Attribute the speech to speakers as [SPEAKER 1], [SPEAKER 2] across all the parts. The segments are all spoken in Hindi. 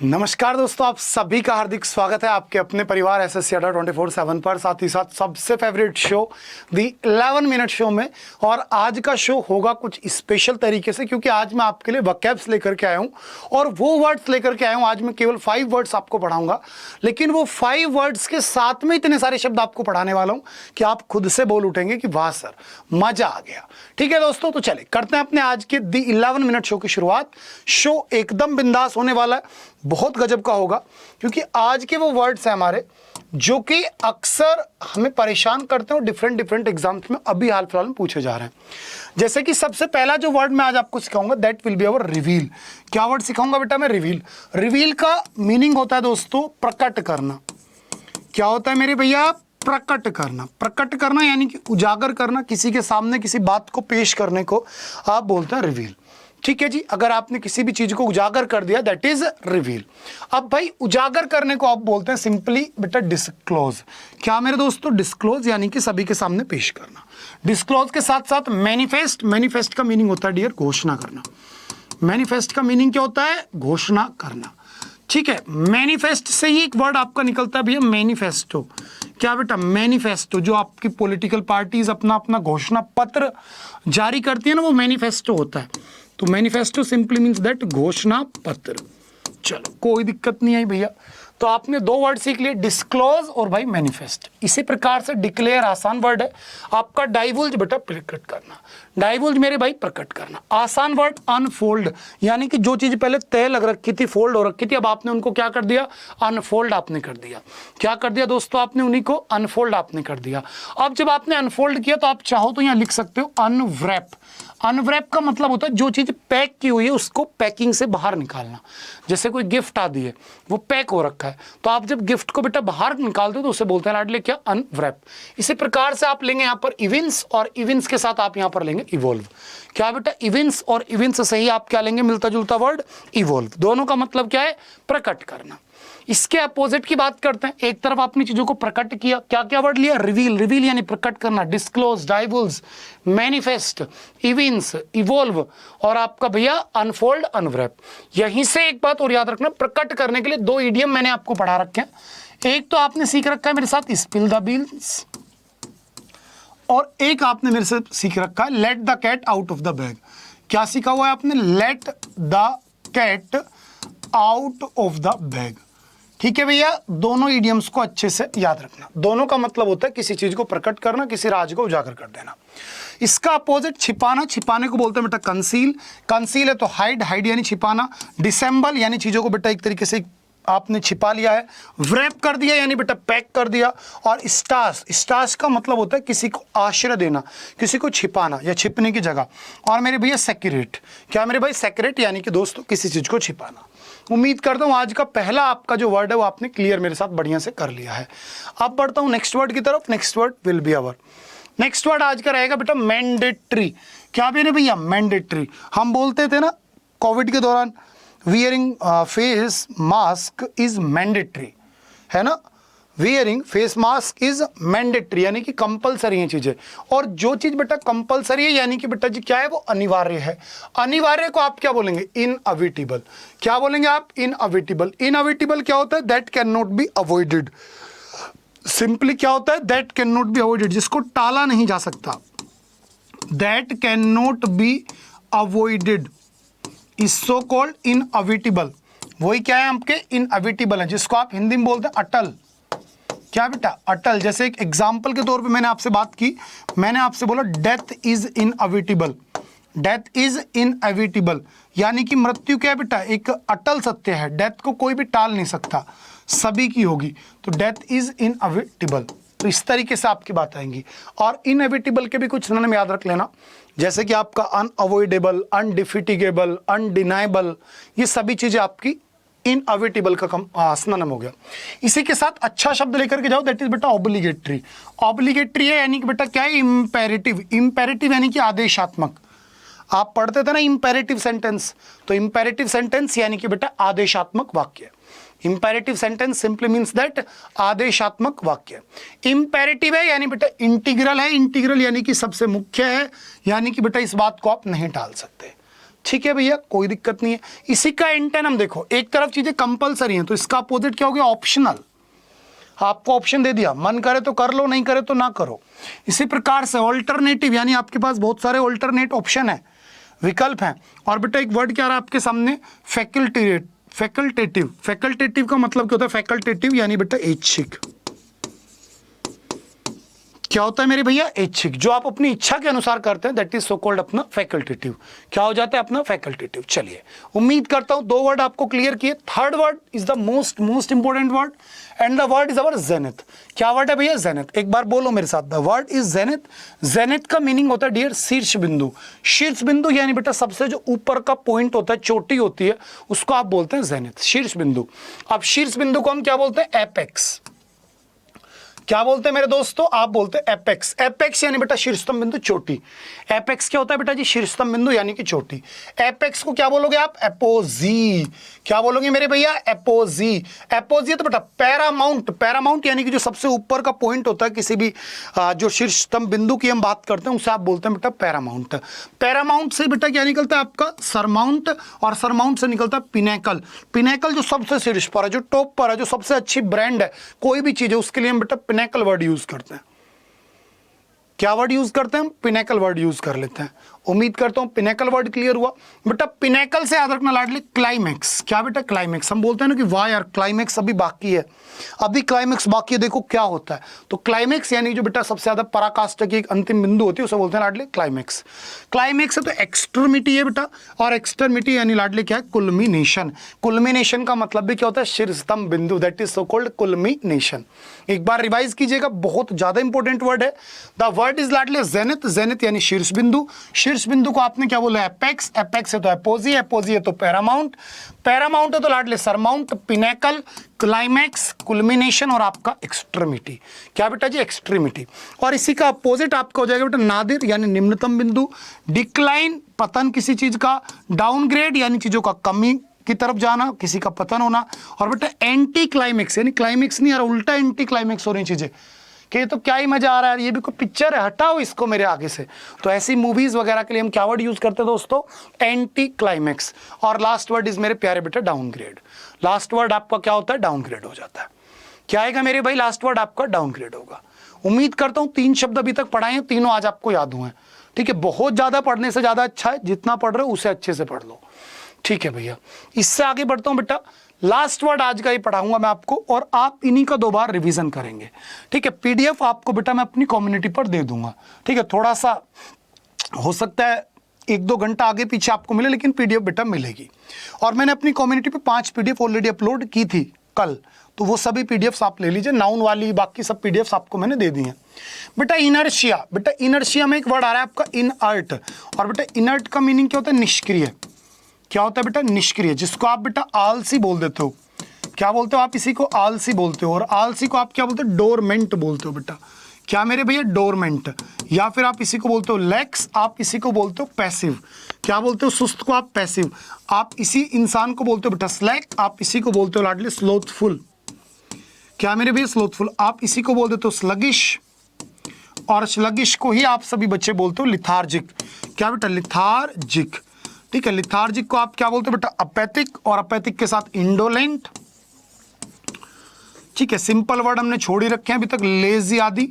[SPEAKER 1] नमस्कार दोस्तों, आप सभी का हार्दिक स्वागत है आपके अपने परिवार एसएससी अड्डा 24/7 पर, साथ ही साथ सबसे फेवरेट शो दी 11 मिनट शो में। और आज का शो होगा कुछ स्पेशल तरीके से, क्योंकि आज मैं आपके लिए वोकैब्स लेकर के आया हूं और वो वर्ड्स लेकर के आया हूं। आज मैं केवल 5 वर्ड्स आपको पढ़ाऊंगा, लेकिन वो 5 वर्ड्स के साथ में इतने सारे शब्द आपको पढ़ाने वाला हूं कि आप खुद से बोल उठेंगे कि वाह सर, मजा आ गया। ठीक है दोस्तों, तो चले करते हैं अपने आज के दी 11 मिनट शो की शुरुआत। शो एकदम बिंदास होने वाला है, बहुत गजब का होगा, क्योंकि आज के वो वर्ड्स हैं हमारे जो कि अक्सर हमें परेशान करते हैं और डिफरेंट एग्जाम्स में अभी हाल फिलहाल में पूछे जा रहे हैं। जैसे कि सबसे पहला जो वर्ड मैं आज आपको सिखाऊंगा, that will be our reveal. क्या वर्ड सिखाऊंगा बेटा मैं? रिवील। रिवील का मीनिंग होता है दोस्तों प्रकट करना। क्या होता है मेरे भैया? प्रकट करना। प्रकट करना यानी कि उजागर करना, किसी के सामने किसी बात को पेश करने को आप बोलते हैं रिवील। ठीक है जी, अगर आपने किसी भी चीज को उजागर कर दिया दैट इज रिवील। अब भाई उजागर करने को आप बोलते हैं सिंपली बेटा डिस्क्लोज। क्या मेरे दोस्तों? डिस्क्लोज यानी कि सभी के सामने पेश करना। डिस्क्लोज के साथ साथ मैनिफेस्ट। मैनिफेस्ट का मीनिंग होता है डियर घोषणा करना। मैनिफेस्ट का मीनिंग क्या होता है? घोषणा करना। ठीक है, मैनिफेस्ट से ही एक वर्ड आपका निकलता है भैया मैनिफेस्टो। क्या बेटा? मैनिफेस्टो। जो आपकी पॉलिटिकल पार्टीज अपना अपना घोषणा पत्र जारी करती है ना, वो मैनिफेस्टो होता है। तो मैनिफेस्टो सिंपली मीन्स दैट घोषणा पत्र। चलो कोई दिक्कत नहीं आई भैया। तो आपने 2 वर्ड सीख लिए, डिस्क्लोज और भाई मैनिफेस्ट। इसी प्रकार से डिक्लेयर आसान वर्ड है आपका। डाइवुल्ज बेटा प्रकट करना। डाइवुल्ज मेरे भाई प्रकट करना। आसान वर्ड अनफोल्ड, यानी कि जो चीज पहले तय लग रखी थी, फोल्ड हो रखी थी, अब आपने उनको क्या कर दिया? अनफोल्ड आपने कर दिया। क्या कर दिया दोस्तों? आपने उन्हीं को अनफोल्ड आपने कर दिया। अब जब आपने अनफोल्ड किया तो आप चाहो तो यहाँ लिख सकते हो अनव्रैप। अनव्रैप का मतलब होता है जो चीज पैक की हुई है उसको पैकिंग से बाहर निकालना। जैसे कोई गिफ्ट आदि है, वो पैक हो रखा है, तो आप जब गिफ्ट को बेटा बाहर निकालते हो तो उसे बोलते हैं लाडले क्या? अनव्रैप। इसी प्रकार से आप लेंगे यहाँ पर इवेंट्स, और इवेंट्स के साथ आप यहाँ पर लेंगे इवोल्व। क्या बेटा? इवेंट्स और इवेंट्स से ही आप क्या लेंगे? मिलता जुलता वर्ड इवोल्व। दोनों का मतलब क्या है? प्रकट करना। इसके अपोजिट की बात करते हैं। एक तरफ आपने चीजों को प्रकट किया, क्या क्या वर्ड लिया? रिवील। रिवील यानी प्रकट करना। डिस्क्लोज, डाइवुल्ज, मैनिफेस्ट, इवेंट्स, इवोल्व, और आपका भैया अनफोल्ड, अनव्रैप। यहीं से एक बात और याद रखना, प्रकट करने के लिए 2 इडियम मैंने आपको पढ़ा रखे हैं। एक तो आपने सीख रखा है मेरे साथ स्पिल द बीन्स, और एक आपने मेरे से सीख रखा है let the cat out of the bag. क्या सीखा हुआ है आपने? Let the cat out of the bag. ठीक है भैया, दोनों इडियम्स को अच्छे से याद रखना। दोनों का मतलब होता है किसी चीज को प्रकट करना, किसी राज को उजागर कर देना। इसका अपोजिट छिपाना। छिपाने को बोलते हैं बेटा कंसील। कंसील है तो हाइड। हाइड यानी छिपाना। डिसेंबल यानी चीजों को बेटा एक तरीके से आपने छिपा लिया है। व्रैप कर दिया यानी बेटा पैक कर दिया। और स्टास। स्टास का मतलब होता है किसी को आश्रय देना, किसी को छिपाना या छिपने की जगह। और मेरे भैया सेक्रेट। क्या मेरे भाई? सेक्रेट यानी कि दोस्तों किसी चीज को छिपाना। उम्मीद करता हूं आज का पहला आपका जो वर्ड है वो आपने क्लियर मेरे साथ बढ़िया से कर लिया है। अब बढ़ता हूं नेक्स्ट वर्ड की तरफ। Next word will be our. Next word आज का रहेगा बेटा मैंडेटरी। क्या मेरे भैया? मैंडेटरी। हम बोलते थे ना कोविड के दौरान wearing face mask is mandatory, है ना? Wearing face mask is mandatory यानी कि कंपलसरी है चीजें। और जो चीज बेटा कंपलसरी है यानी कि बेटा जी क्या है? वो अनिवार्य है। अनिवार्य को आप क्या बोलेंगे? इनअविटेबल। क्या बोलेंगे आप? इनअविटेबल। इनअविटेबल क्या होता है? That can not be avoided. Simply क्या होता है? That can not be avoided, जिसको टाला नहीं जा सकता। That can not be avoided is so called inevitable. वही क्या है? आपके इनअविटेबल है, जिसको आप हिंदी में बोलते हैं अटल। क्या बेटा? अटल। जैसे एक एग्जाम्पल के तौर पे मैंने आपसे बात की, मैंने आपसे बोला death is inevitable. Death is inevitable यानी कि मृत्यु क्या है बेटा? एक अटल सत्य है, डेथ को कोई भी टाल नहीं सकता, सभी की होगी। तो डेथ इज इनएविटेबल। तो इस तरीके से आपकी बात आएंगी। और इनएविटेबल के भी कुछ सिनोनिम याद रख लेना, जैसे कि आपका अनअवॉइडेबल, अनडिफिटिगेबल, अनडिनाइबल, ये सभी चीजें आपकी इनअविटेबल का सिनोनिम हो गया। इसी के साथ अच्छा शब्द लेकर के जाओ, दैट इज बेटा ऑब्लिगेटरी। ऑब्लिगेटरी है यानी कि बेटा क्या है? इंपेरेटिव। इंपेरेटिव यानी कि आदेशात्मक। आप पढ़ते थे ना इंपेरेटिव सेंटेंस, तो इंपेरेटिव सेंटेंस यानी कि बेटा आदेशात्मक वाक्य। Imperative sentence simply means that आदेशात्मक वाक्य। इंपेरेटिव है यानी बेटा इंटीग्रल है। इंटीग्रल यानी कि सबसे मुख्य है, यानी कि बेटा इस बात को आप नहीं टाल सकते। ठीक है भैया, कोई दिक्कत नहीं है। इसी का एंटेनम देखो, एक तरफ चीजें कंपलसरी हैं तो इसका अपोजिट क्या हो गया, ऑप्शनल। आपको ऑप्शन दे दिया, मन करे तो कर लो, नहीं करे तो ना करो। इसी प्रकार से ऑल्टरनेटिव, यानी आपके पास बहुत सारे ऑल्टरनेट ऑप्शन है, विकल्प हैं। और बेटा एक वर्ड क्या आ रहा है आपके सामने, फैकल्टेटिव। फैकल्टेटिव का मतलब क्या होता है, फैकल्टेटिव यानी बेटा ऐच्छिक। क्या होता है मेरे भैया, ऐच्छिक, जो आप अपनी इच्छा के अनुसार करते हैं, दैट इज सो कॉल्ड अपना फैकल्टेटिव। क्या हो जाता है अपना फैकल्टेटिव। चलिए, उम्मीद करता हूं 2 वर्ड आपको क्लियर किए। Third word is the most important word and the word is our zenith. क्या वर्ड है भैया, जेनिथ। एक बार बोलो मेरे साथ, the word is zenith. Zenith का मीनिंग होता है डियर शीर्ष बिंदु। शीर्ष बिंदु यानी बेटा सबसे जो ऊपर का पॉइंट होता है, चोटी होती है, उसको आप बोलते हैं जेनिथ, शीर्ष बिंदु। अब शीर्ष बिंदु को हम क्या बोलते हैं, एपेक्स। क्या बोलते हैं मेरे दोस्तों, आप बोलते हैं एपेक्स। एपेक्स यानी बेटा शीर्षतम बिंदु, चोटी। एपेक्स क्या होता है बेटा जी, शीर्षतम बिंदु यानी कि चोटी। एपेक्स को क्या बोलोगे आप, एपोजी। क्या बोलोगे मेरे भैया, एपोजी। एपोजी तो बेटा पैरामाउंट। पैरामाउंट यानी कि जो सबसे ऊपर का पॉइंट होता है किसी भी जो शीर्षतम बिंदु की हम बात करते हैं, उसे आप बोलते हैं बेटा पैरामाउंट। पैरामाउंट से बेटा क्या निकलता है आपका, सरमाउंट, और सरमाउंट से निकलता है पिनेकल। पिनेकल जो सबसे शीर्ष पर है, जो टॉप पर है, जो सबसे अच्छी ब्रांड है कोई भी चीज है, उसके लिए हम बेटा पिनेकल वर्ड यूज करते हैं। क्या वर्ड यूज करते हैं हम, पिनेकल वर्ड यूज कर लेते हैं। उम्मीद करता हूं पिनेकल वर्ड क्लियर हुआ। बेटा पिनेकल से याद रखना लाडली, क्लाइमेक्स। क्या बेटा, क्लाइमेक्स। हम बोलते हैं ना कि वाह यार क्लाइमेक्स अभी बाकी है, अभी क्लाइमेक्स बाकी है, देखो क्या होता है। तो क्लाइमेक्स यानी जो बेटा सबसे ज्यादा पराकाष्ठा की एक अंतिम बिंदु होती है, उसे बोलते हैं लाडली क्लाइमेक्स। क्लाइमेक्स है तो एक्सट्रीमिटी है बेटा, और एक्सट्रीमिटी यानी लाडली क्या है, कुल्मिनेशन। कुल्मिनेशन का मतलब भी क्या होता है, शीर्षतम बिंदु, दैट इज सो कॉल्ड कुल्मिनेशन। एक बार रिवाइज कीजिएगा, बहुत ज्यादा इंपॉर्टेंट वर्ड है। The word is Ladli zenith. Zenith यानी शीर्ष बिंदु। शीर्ष बिंदु को आपने क्या बोला, एपेक्स। एपेक्स है तो एपोजी। एपोजी है तो पैरामाउंट। पैरामाउंट है तो लाडली सरमाउंट। पिनेकल, क्लाइमैक्स, कुल्मिनेशन और आपका एक्सट्रीमिटी। क्या बेटा जी, एक्सट्रीमिटी। और इसी का अपोजिट आपका हो जाएगा बेटा नादिर यानी निम्नतम बिंदु। डिक्लाइन, पतन किसी चीज का। डाउनग्रेड यानी चीजों का कमी की तरफ जाना, किसी का पतन होना। और बेटा एंटी क्लाइमेक्स यानी क्लाइमेक्स नहीं आ रहा, उल्टा एंटी क्लाइमेक्स हो रही चीजें कि ये तो क्या ही मजा आ रहा है, ये भी कोई पिक्चर है, हटाओ इसको मेरे आगे से। तो ऐसी मूवीज वगैरह के लिए हम क्या वर्ड यूज करते हैं दोस्तों, एंटी क्लाइमेक्स। और लास्ट वर्ड इज मेरे प्यारे बेटा डाउनग्रेड। लास्ट वर्ड आपका क्या होता है, डाउनग्रेड हो जाता है। क्या आएगा मेरे भाई, लास्ट वर्ड आपका डाउनग्रेड होगा। उम्मीद करता हूं 3 शब्द अभी तक पढ़ाए हैं, तीनों आज आपको याद हुए हैं। ठीक है, बहुत ज्यादा पढ़ने से ज्यादा अच्छा है, जितना पढ़ रहे हो उसे अच्छे से पढ़ लो। ठीक है भैया, इससे आगे बढ़ता हूं बेटा। लास्ट वर्ड आज का ही पढ़ाऊंगा मैं आपको, और आप इन्हीं का 2 बार रिवीजन करेंगे। ठीक है, पीडीएफ आपको बेटा मैं अपनी कम्युनिटी पर दे दूंगा। ठीक है, थोड़ा सा हो सकता है 1-2 घंटा आगे पीछे आपको मिले, लेकिन पीडीएफ बेटा मिलेगी। और मैंने अपनी कम्युनिटी पे 5 पीडीएफ ऑलरेडी अपलोड की थी कल, तो वो सभी पीडीएफ आप ले लीजिए, नाउन वाली बाकी सब पीडीएफ आपको मैंने दे दी हैं। बेटा इनर्शिया, बेटा इनर्शिया में एक वर्ड आ रहा है आपका इनअर्ट। और बेटा इनर्ट का मीनिंग क्या होता है, निष्क्रिय। क्या होता है बेटा, निष्क्रिय, जिसको आप बेटा आलसी बोल देते हो। क्या बोलते हो आप, इसी को आलसी बोलते हो। और आलसी को आप क्या बोलते हो, डोरमेंट बोलते हो बेटा। क्या मेरे भैया, डोरमेंट। या फिर आप इसी को बोलते हो लैक्स, आप इसी को बोलते हो पैसिव। क्या बोलते हो, सुस्त को आप पैसिव। आप इसी इंसान को बोलते हो बेटा स्लैक, आप इसी को बोलते हो लाडली स्लोथफुल। क्या मेरे भैया, स्लोथफुल। आप इसी को बोल देते हो स्लगिश, और स्लगिश को ही आप सभी बच्चे बोलते हो लिथार्जिक। क्या बेटा, लिथार्जिक। ठीक है, लिथार्जिक को आप क्या बोलते हो बेटा, अपैथिक, और अपैथिक के साथ इंडोलेंट। ठीक है, सिंपल वर्ड हमने छोड़ ही रखे हैं अभी तक, लेजी आदि।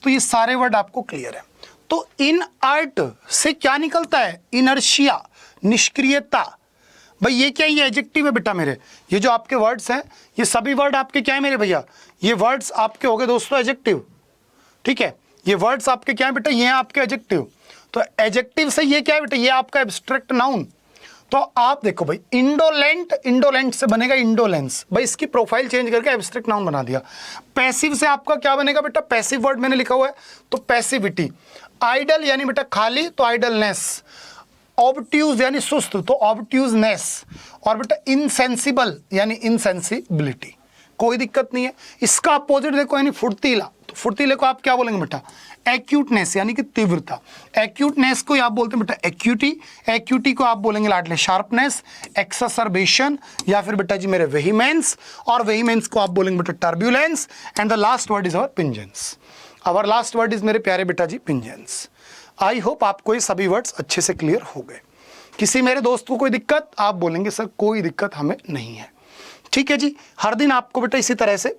[SPEAKER 1] तो ये सारे वर्ड आपको क्लियर है। तो इनअर्ट से क्या निकलता है, इनर्शिया, निष्क्रियता। भाई ये क्या, ये एडजेक्टिव है बेटा मेरे। ये जो आपके वर्ड्स हैं, ये सभी वर्ड आपके क्या है मेरे भैया, ये वर्ड्स आपके हो गए दोस्तों एडजेक्टिव। ठीक है, ये वर्ड्स आपके क्या है बेटा, ये हैं आपके एडजेक्टिव। तो एडजेक्टिव से ये क्या है बेटा, ये आपका एब्स्ट्रैक्ट नाउन। तो आप देखो भाई, इंडोलेंट, इंडोलेंट से बनेगा इंडोलेंस। भाई इसकी प्रोफाइल चेंज करके एब्स्ट्रैक्ट नाउन बना दिया। पैसिव से आपका क्या बनेगा बेटा, पैसिव वर्ड मैंने लिखा हुआ है तो पैसिविटी। आइडल यानी बेटा खाली, तो आइडलनेस। ऑब्ट्यूज यानी सुस्त, तो ऑब्ट्यूजनेस। और बेटा इनसेंसिबल यानी इनसेंसिबिलिटी। कोई दिक्कत नहीं है। इसका अपोजिट देखो यानी फुर्तीला, तो फुर्तीले को आप क्या बोलेंगे बेटा, एक्यूटनेस यानी कि तीव्रता। एक्यूटनेस को आप बोलते हैं बेटा एक्यूटी। एक्यूटी को आप बोलेंगे लाडले शार्पनेस, एक्ससरबेशन, या फिर बेटा जी मेरे वेहीमेंस। और वेहीमेंस को आप बोलेंगे बेटा turbulence. And the last word is our pungence. Our last word is मेरे प्यारे बेटा जी पिंजेंस। आई होप आपको ये सभी वर्ड्स अच्छे से क्लियर हो गए। किसी मेरे दोस्त को कोई दिक्कत, आप बोलेंगे सर कोई दिक्कत हमें नहीं है। ठीक है जी, हर दिन आपको बेटा इसी तरह से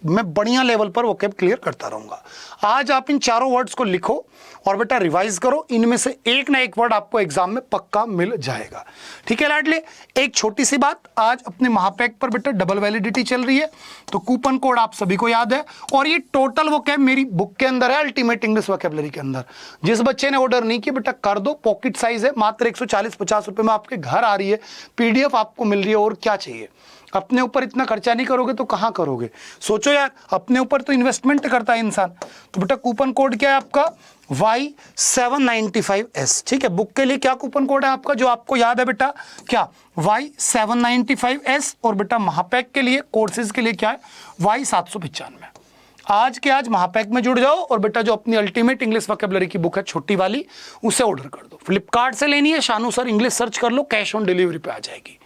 [SPEAKER 1] मैं बढ़िया लेवल पर वोकैब क्लियर करता रहूंगा। आज आप इन चारों वर्ड्स को लिखो और बेटा रिवाइज करो, इनमें से एक ना एक वर्ड आपको एग्जाम में पक्का मिल जाएगा। ठीक है लाडले, एक छोटी सी बात, आज अपने महापैक पर बेटा डबल वैलिडिटी चल रही है, तो कूपन कोड आप सभी को याद है, और ये टोटल वोकैब मेरी बुक के अंदर है, अल्टीमेट इंग्लिश वोकैबुलरी के अंदर। जिस बच्चे ने ऑर्डर नहीं किया बेटा कर दो, पॉकेट साइज है, मात्र 140-50 रुपए में आपके घर आ रही है, PDF आपको मिल रही है, और क्या चाहिए। अपने ऊपर इतना खर्चा नहीं करोगे तो कहां करोगे, सोचो यार, अपने ऊपर तो इन्वेस्टमेंट करता है इंसान। तो बेटा कूपन कोड क्या है आपका, Y795S। ठीक है, बुक के लिए क्या कूपन कोड है आपका जो आपको याद है बेटा, क्या Y795S, और बेटा महापैक के लिए, कोर्सेज के लिए क्या है, Y795। आज के आज महापैक में जुड़ जाओ और बेटा जो अपनी अल्टीमेट इंग्लिश वोकैबुलरी की बुक है छोटी वाली, उसे ऑर्डर कर दो। फ्लिपकार्ट से लेनी है, शानू सर इंग्लिश सर्च कर लो, कैश ऑन डिलीवरी पे आ जाएगी।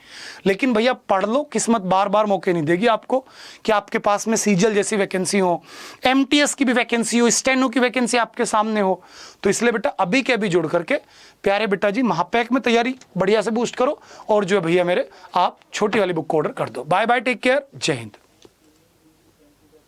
[SPEAKER 1] लेकिन भैया पढ़ लो, किस्मत बार बार मौके नहीं देगी आपको कि आपके पास में सीजल जैसी वैकेंसी हो, MTS की भी वैकेंसी हो, स्टेनो की वैकेंसी आपके सामने हो। तो इसलिए बेटा अभी के अभी जुड़ करके प्यारे बेटा जी महापैक में तैयारी बढ़िया से बूस्ट करो, और जो है भैया मेरे आप छोटी वाली बुक को ऑर्डर कर दो। बाय बाय, टेक केयर, जय हिंद।